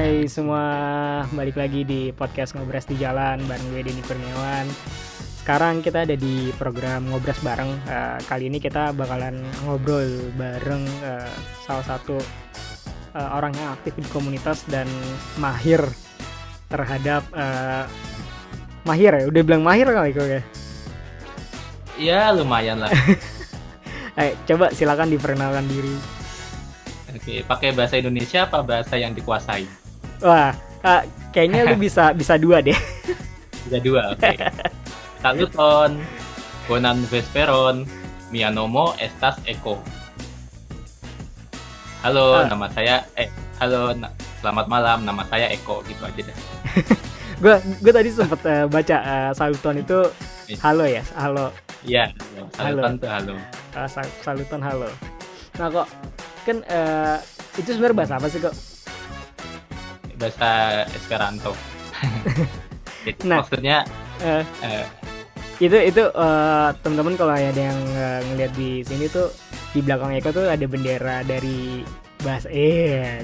Hai semua, balik lagi di podcast Ngobras di Jalan bareng gue Denny Kurniawan. Sekarang kita ada di program Ngobras bareng. Kali ini kita bakalan ngobrol bareng salah satu orang yang aktif di komunitas dan mahir terhadap mahir ya, udah bilang mahir kali kok ya. Ya lumayan lah. Coba silakan diperkenalkan diri. Oke, pakai bahasa Indonesia apa bahasa yang dikuasai? Wah, kayaknya lu bisa dua deh. Bisa dua, oke. Saluton, bonan vesperon, mianomo estas Eko. Halo, nama saya selamat malam, nama saya Eko, gitu aja deh. Gue tadi sempet baca saluton itu halo ya, halo. Iya, saluton tuh halo. Saluton halo. Nah kok kan itu sebenarnya bahasa apa sih kok? Bahasa Esperanto. Jadi, nah, maksudnya itu teman-teman kalau ada yang ngeliat di sini tuh di belakang Eko tuh ada bendera dari bahasa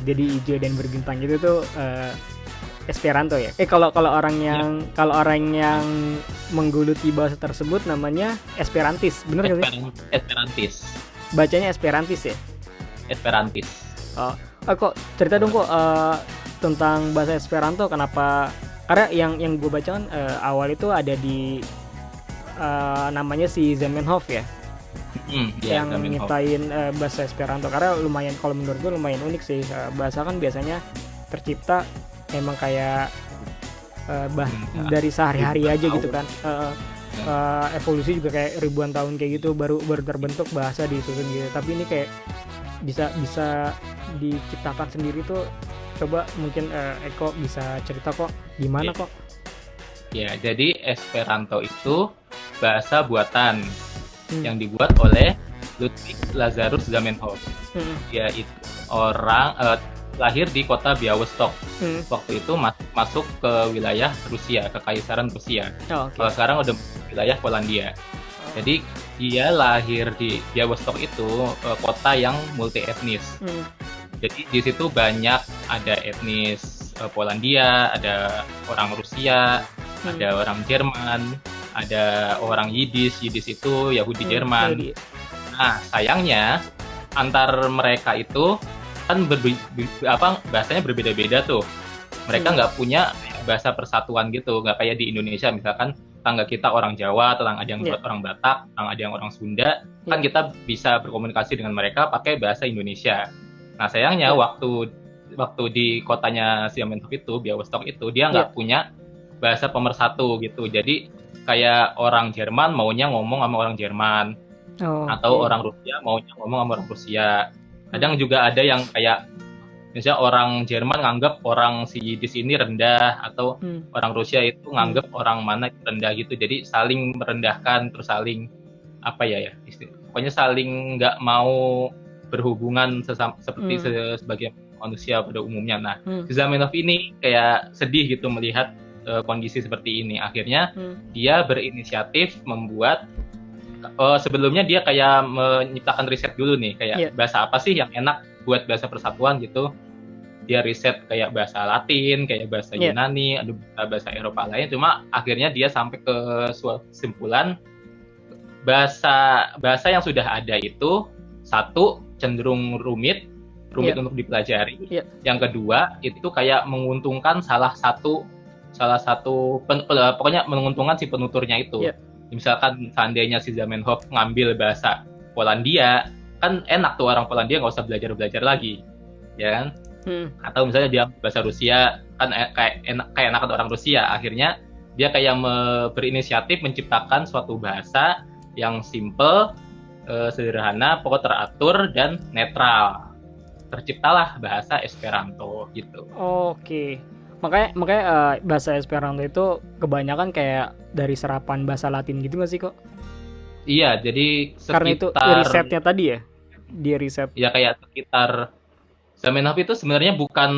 jadi hijau dan berbintang gitu tuh Esperanto ya. Kalau orang yang menggeluti bahasa tersebut namanya Esperantis, bener nggak sih? Esperantis. Bacanya Esperantis ya? Esperantis. Kok cerita dong kok tentang bahasa Esperanto, kenapa? Karena yang gue baca kan awal itu ada di namanya si Zamenhof ya, yang nyiptain bahasa Esperanto. Karena lumayan, kalau menurut gue lumayan unik sih. Bahasa kan biasanya tercipta emang kayak dari sehari-hari aja gitu kan. Evolusi juga kayak ribuan tahun kayak gitu baru terbentuk bahasa disusun gitu. Tapi ini kayak bisa diciptakan sendiri tuh. Coba mungkin Eko bisa cerita kok gimana kok? Ya, jadi Esperanto itu bahasa buatan yang dibuat oleh Ludwig Lazarus Zamenhof. Dia itu orang lahir di kota Białystok. Waktu itu masuk ke wilayah Rusia, Kekaisaran Rusia. Kalau sekarang udah wilayah Polandia. Jadi dia lahir di Białystok itu kota yang multi etnis. Jadi di situ banyak ada etnis Polandia, ada orang Rusia, ada orang Jerman, ada orang Yiddish itu Yahudi Jerman. Nah, sayangnya antar mereka itu kan bahasanya berbeda-beda tuh. Mereka nggak punya bahasa persatuan gitu, nggak kayak di Indonesia misalkan tetangga kita orang Jawa, tetangga ada yang orang Batak, tetangga ada yang orang Sunda, kan kita bisa berkomunikasi dengan mereka pakai bahasa Indonesia. Nah sayangnya waktu di kotanya Zamenhof itu, Białystok itu, dia nggak punya bahasa pemersatu gitu. Jadi kayak orang Jerman maunya ngomong sama orang Jerman, atau orang Rusia maunya ngomong sama orang Rusia. Kadang juga ada yang kayak misalnya orang Jerman nganggap orang si Yiddish ini rendah, atau orang Rusia itu nganggap orang mana itu rendah gitu. Jadi saling merendahkan, terus saling pokoknya saling nggak mau berhubungan seperti sebagai manusia pada umumnya. Nah, Zamenhof ini kayak sedih gitu melihat kondisi seperti ini. Akhirnya dia berinisiatif membuat sebelumnya dia kayak menciptakan riset dulu nih, kayak bahasa apa sih yang enak buat bahasa persatuan gitu. Dia riset kayak bahasa Latin, kayak bahasa Yunani, ada bahasa Eropa lain. Cuma akhirnya dia sampai ke kesimpulan bahasa yang sudah ada itu, satu, cenderung rumit untuk dipelajari. Yang kedua, itu kayak menguntungkan salah satu pokoknya menguntungkan si penuturnya itu. Misalkan seandainya si Zamenhof ngambil bahasa Polandia, kan enak tuh orang Polandia nggak usah belajar lagi, ya kan? Atau misalnya dia bahasa Rusia, kan kayak enakan orang Rusia. Akhirnya dia kayak berinisiatif menciptakan suatu bahasa yang simple, sederhana, pokok teratur dan netral. Terciptalah bahasa Esperanto gitu. Oke. Makanya bahasa Esperanto itu kebanyakan kayak dari serapan bahasa Latin gitu nggak sih kok? Iya, jadi sekitar, karena itu risetnya tadi ya, dia riset. Ya kayak sekitar Zamenhof itu sebenarnya bukan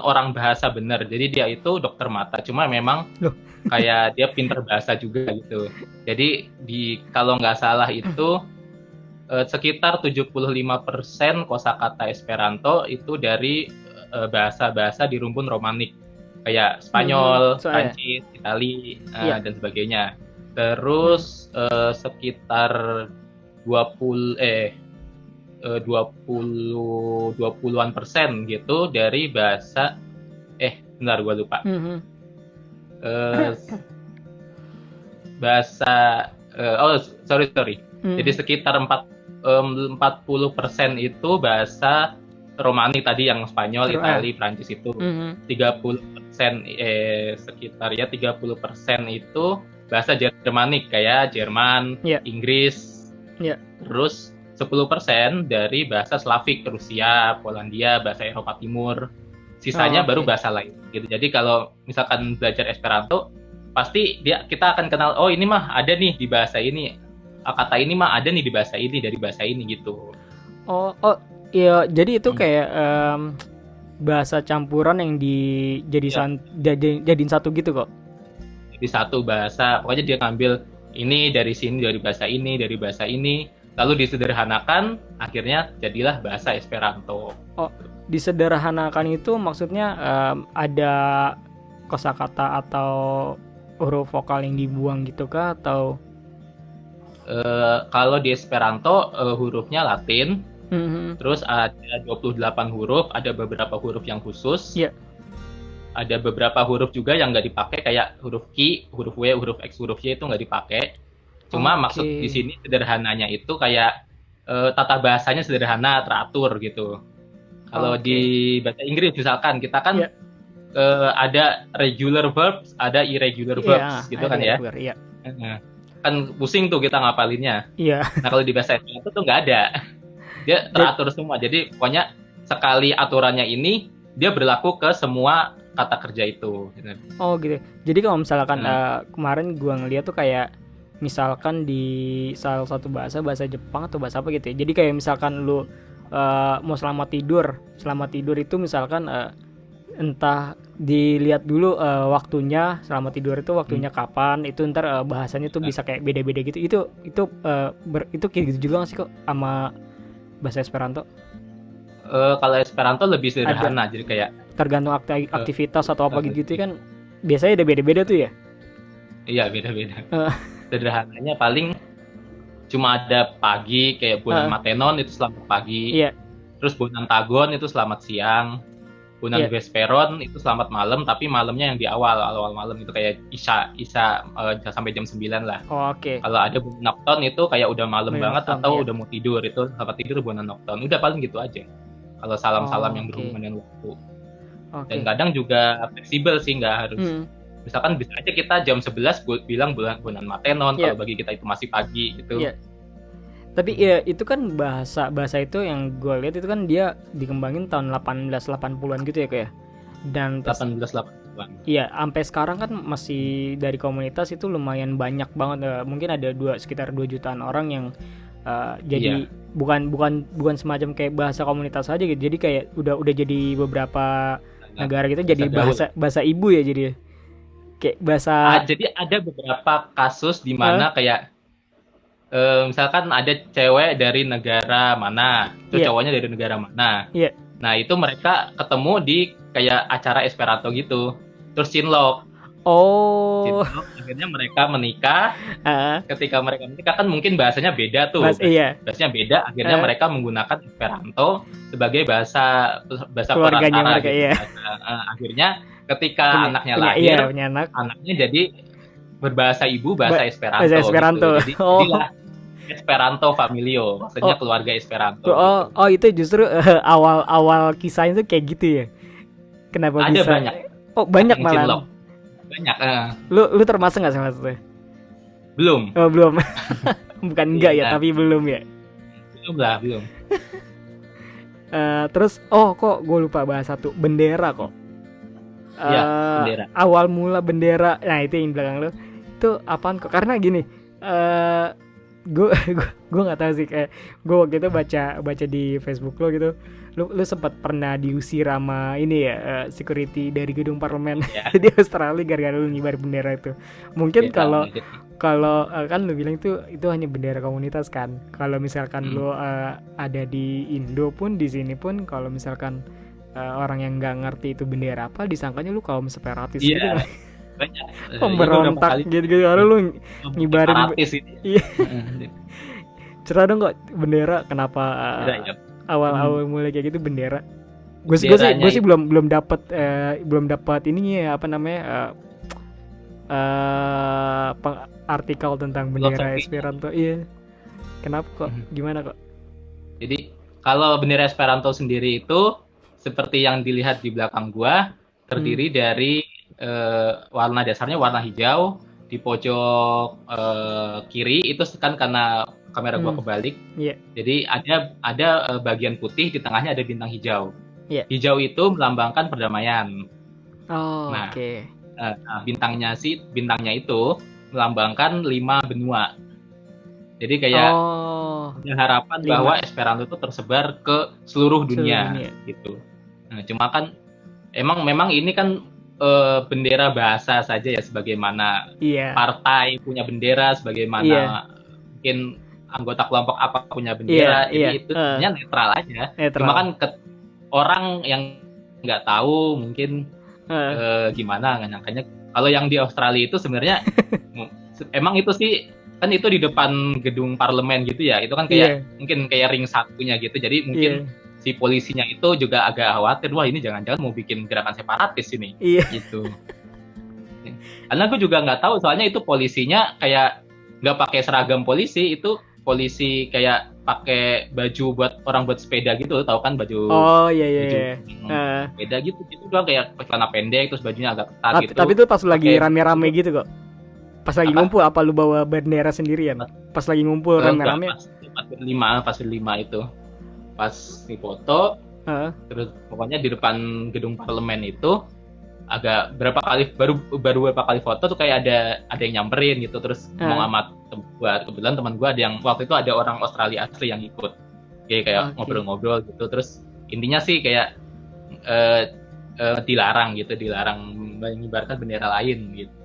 orang bahasa benar. Jadi dia itu dokter mata, cuma memang kayak dia pinter bahasa juga gitu. Jadi kalau nggak salah itu sekitar 75% kosakata Esperanto itu dari bahasa-bahasa di rumpun Romanik kayak Spanyol, Soalnya. Prancis, Itali, Iya. dan sebagainya. Terus sekitar 20 20-an persen gitu dari bahasa bentar gue lupa. Eh, bahasa sorry. Jadi sekitar 40% itu bahasa Romani tadi yang Spanyol, Itali, Prancis itu. 30% sekitar ya 30% itu bahasa Jermanik kayak Jerman, Inggris. Terus 10% dari bahasa Slavik, Rusia, Polandia, bahasa Eropa Timur. Sisanya baru bahasa lain gitu. Jadi kalau misalkan belajar Esperanto pasti kita akan kenal, oh ini mah ada nih di bahasa ini, kata ini mah ada nih di bahasa ini, dari bahasa ini gitu. Iya, jadi itu kayak bahasa campuran yang jadiin satu gitu kok. Jadi satu bahasa, pokoknya dia ngambil ini dari sini, dari bahasa ini, lalu disederhanakan, akhirnya jadilah bahasa Esperanto. Disederhanakan itu maksudnya ada kosakata atau huruf vokal yang dibuang gitu kah atau? Kalau di Esperanto hurufnya Latin, terus ada 28 huruf, ada beberapa huruf yang khusus, ada beberapa huruf juga yang nggak dipakai kayak huruf Q, huruf W, huruf X, huruf Y itu nggak dipakai. Cuma maksud di sini sederhananya itu kayak tata bahasanya sederhana, teratur gitu. Kalau di bahasa Inggris misalkan kita kan ada regular verbs, ada irregular verbs gitu kan ya. Kan pusing tuh kita ngapalinnya. Nah kalau di bahasa Esperanto tuh nggak ada. Dia teratur semua. Jadi pokoknya sekali aturannya ini dia berlaku ke semua kata kerja itu. Oh gitu. Jadi kalau misalkan kemarin gua ngeliat tuh kayak misalkan di salah satu bahasa Jepang atau bahasa apa gitu ya. Jadi kayak misalkan lu mau selamat tidur itu misalkan entah dilihat dulu waktunya selamat tidur itu waktunya kapan, itu ntar bahasanya tuh bisa kayak beda-beda gitu. Itu kayak gitu juga nggak sih kok sama bahasa Esperanto? Kalau Esperanto lebih sederhana, jadi kayak tergantung aktivitas atau apa gitu kan biasanya ada beda-beda tuh ya? Iya beda-beda. Sederhananya paling cuma ada pagi kayak Buon Matenon itu selamat pagi. Terus Buon Antagon itu selamat siang. Buon Vesperon itu selamat malam, tapi malamnya yang di awal malam itu kayak Isya sampai jam 9 lah. Kalau ada Buon Nocton itu kayak udah malam banget atau udah mau tidur, itu selamat tidur Buon Nocton. Udah paling gitu aja. Kalau salam-salam yang berhubungan dengan waktu. Dan kadang juga fleksibel sih, nggak harus. Misalkan bisa aja kita jam 11 bilang Buon Matenon, kalau bagi kita itu masih pagi gitu. Tapi ya itu kan bahasa itu yang gue lihat itu kan dia dikembangin tahun 1880-an gitu ya kayak. Dan 1880-an. Iya, sampai sekarang kan masih dari komunitas itu lumayan banyak banget. Mungkin ada sekitar 2 jutaan orang yang jadi bukan semacam kayak bahasa komunitas aja gitu. Jadi kayak udah jadi beberapa negara gitu jadi bahasa ibu ya jadi. Kayak bahasa jadi ada beberapa kasus di mana kayak misalkan ada cewek dari negara mana, terus cowoknya dari negara mana. Nah itu mereka ketemu di kayak acara Esperanto gitu, terus cinlok. Cinlok, akhirnya mereka menikah. Ketika mereka menikah kan mungkin bahasanya beda tuh. Bahasanya beda, akhirnya mereka menggunakan Esperanto sebagai bahasa keluarganya perantara mereka, gitu. Akhirnya ketika anaknya lahir, anaknya jadi berbahasa ibu bahasa Esperanto. Gitu. Jadilah Esperanto Familio, maksudnya keluarga Esperanto. Gitu. Itu justru awal kisahnya tuh kayak gitu ya. Kenapa ada bisa? Banyak. Banyak malah. Banyak. Lu termasuk nggak sama itu? Belum. Belum. Bukan enggak ya, tapi belum ya. Belum. Terus kok gue lupa bahas satu, bendera kok. Bendera. Awal mula bendera, nah itu yang belakang lu itu apaan kok? Karena gini, gue nggak tahu sih, kayak gue waktu itu baca di Facebook lo gitu, lu sempat pernah diusir sama ini ya, security dari gedung parlemen di Australia gara-gara lu ngibar bendera itu. Mungkin kalau kan lu bilang itu hanya bendera komunitas kan. Kalau misalkan lu ada di Indo pun, di sini pun, kalau misalkan orang yang nggak ngerti itu bendera apa disangkanya lu kaum separatis Iya, gitu kan. banyak. Pemberontak gitu karena lu ngibarin. Separatis ini. Iya. Cerita dong kok bendera kenapa Bendera, ya. awal-awal mulai kayak gitu bendera. Gue sih Benderanya belum dapat ininya apa namanya artikel tentang bendera Filosofi. Esperanto. Iya. Kenapa kok? Gimana kok? Jadi kalau bendera Esperanto sendiri itu seperti yang dilihat di belakang gua, terdiri dari warna dasarnya warna hijau, di pojok kiri itu kan karena kamera gua kebalik. Iya. Jadi ada bagian putih, di tengahnya ada bintang hijau. Iya. Hijau itu melambangkan perdamaian. Oh, Nah, oke. Nah, bintangnya itu melambangkan 5 benua. Jadi kayak punya harapan 5. bahwa Esperanto itu tersebar ke seluruh dunia. Gitu. Nah, cuma kan memang ini kan bendera bahasa saja ya, sebagaimana partai punya bendera, sebagaimana mungkin anggota kelompok apa punya bendera. Jadi itu sebenarnya netral aja. Cuma kan orang yang nggak tahu mungkin gimana nyangkanya kalau yang di Australia itu sebenarnya emang itu sih kan itu di depan gedung parlemen gitu ya, itu kan kayak mungkin kayak ring satunya gitu, jadi mungkin si polisinya itu juga agak khawatir, wah ini jangan-jangan mau bikin gerakan separatis ini gitu. Karena aku juga nggak tahu, soalnya itu polisinya kayak nggak pakai seragam polisi, itu polisi kayak pakai baju buat orang buat sepeda gitu, tahu kan baju sepeda gitu doang, kayak celana pendek terus bajunya agak ketat gitu. Tapi itu pas lagi rame-rame gitu kok. Pas lagi ngumpul apa lu bawa bendera sendirian? Pas lagi ngumpul rame-rame. Pas berlima itu. Pas dipoto, terus pokoknya di depan gedung parlemen itu agak baru beberapa kali foto tuh kayak ada yang nyamperin gitu, terus ngomong sama temen gua. Kebetulan teman gua ada yang waktu itu ada orang Australia asli yang ikut. Kayak ngobrol-ngobrol gitu, terus intinya sih kayak dilarang mengibarkan bendera lain gitu.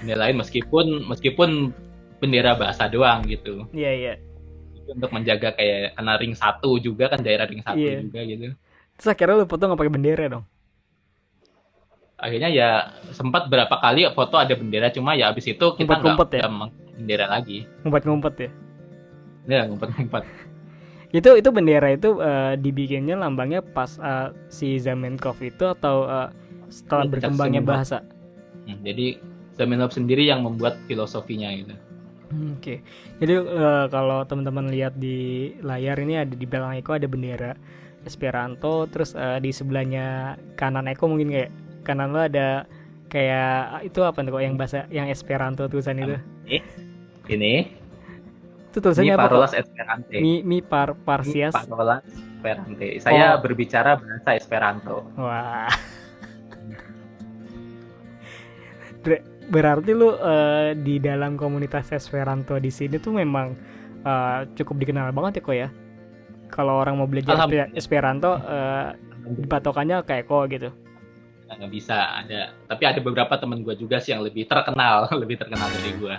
Bendera lain meskipun bendera bahasa doang gitu. Iya. Untuk menjaga kayak karena ring 1 juga kan, daerah ring 1 juga gitu. Terus akhirnya lu foto nggak pakai bendera dong? Akhirnya ya sempat berapa kali foto ada bendera, cuma ya abis itu kita nggak bendera lagi. Ngumpet-ngumpet ya? Ya, ngumpet-ngumpet. Itu bendera itu dibikinnya lambangnya pas si Zamenhof itu atau setelah berkembangnya bahasa? Jadi Zamenhof sendiri yang membuat filosofinya gitu. Oke. Jadi kalau teman-teman lihat di layar ini ada di belakang Eko ada bendera Esperanto, terus di sebelahnya kanan Eko mungkin kayak kanan lo ada kayak itu apa tuh kok yang bahasa yang Esperanto tulisan itu? Ini. Itu tulisannya apa? Parolas Esperante. Parsias. Parolas Esperante. Saya berbicara bahasa Esperanto. Wah. Berarti lu di dalam komunitas Esperanto di sini tuh memang cukup dikenal banget ya kok ya. Kalau orang mau belajar Esperanto patokannya kayak kok gitu. Nggak bisa ada, tapi ada beberapa teman gue juga sih yang lebih terkenal dari gue.